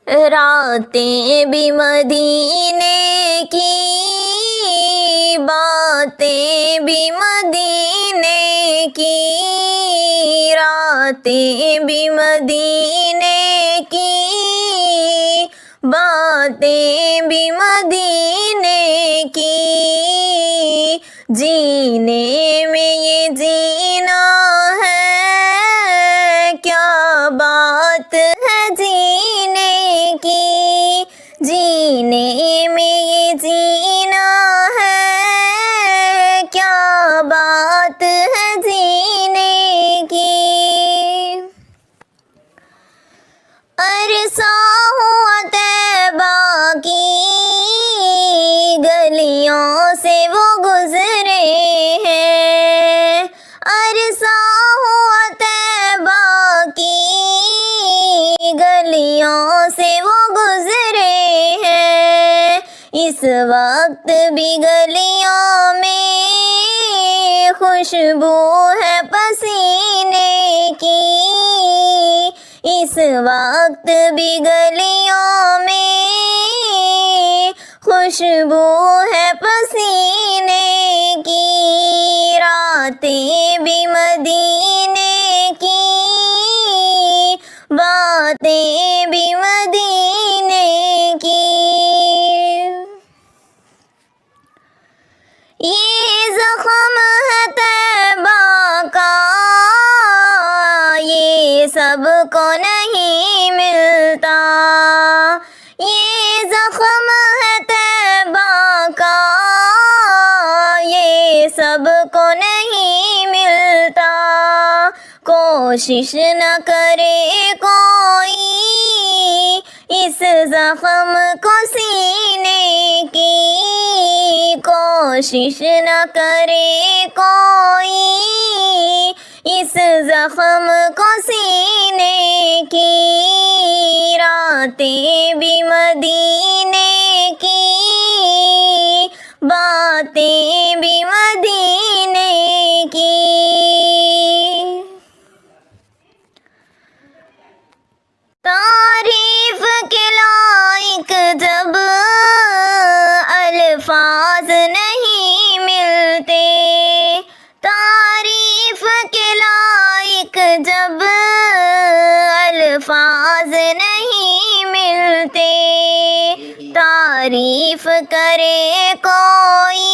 راتیں بھی مدینے کی، باتیں بھی مدینے کی، راتیں بھی مدینے کی، باتیں بھی مدینے کی، جینے میں یہ جینا ہے، کیا بات ہے جینے کی، جینے میں یہ جینا ہے، کیا بات ہے جینے کی۔ عرصہ ہوا طیبہ کی گلیوں سے وہ گزرے ہیں، عرصہ ہوا طیبہ کی گلیوں سے وہ گزرے ہیں، اس وقت بھی گلیوں میں خوشبو ہے پسینے کی، اس وقت بھی گلیوں میں خوشبو ہے پسینے کی، راتیں بھی مدینے کی، باتیں بھی مدینے کی۔ یہ زخم ہے طیبہ کا، یہ سب کو نہیں ملتا، یہ زخم ہے طیبہ کا، یہ سب کو نہیں ملتا، کوشش نہ کرے کوئی اس زخم کو سینے کی، کوشش نہ کرے کوئی اس زخم کو سینے کی، راتیں بھی مدینے کی، باتیں بھی مدینے کی۔ تعریف کے لائق جب الفاظ نہیں ملتے، تعریف کے لائق جب الفاظ نہیں ملتے، تعریف کرے کوئی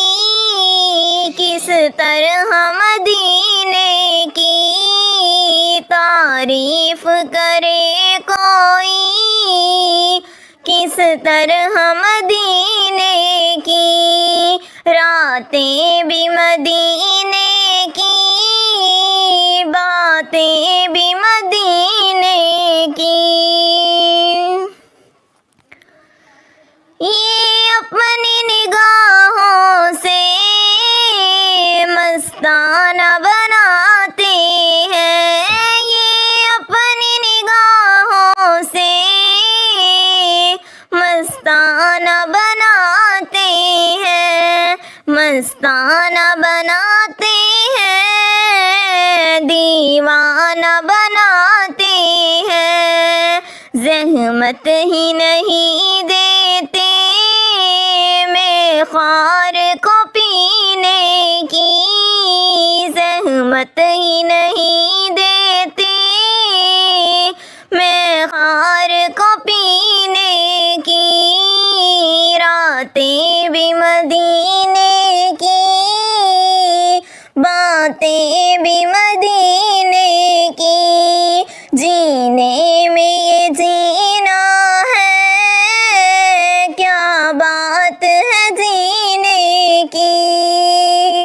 کس طرح مدینے کی، تعریف کرے کوئی کس طرح مدینے کی، راتیں بھی مدینے کی، باتیں بھی مدینے کی۔ یہ اپنی نگاہوں سے مستانہ بناتے ہیں، یہ اپنی نگاہوں سے مستانہ بناتے ہیں، مستانہ بناتے ہیں، دیوانہ بناتے ہیں، زحمت ہی نہیں دیتے میخوار کو پینے کی، زحمت ہی نہیں دیتے میخوار کو پینے کی، راتیں بھی مدینے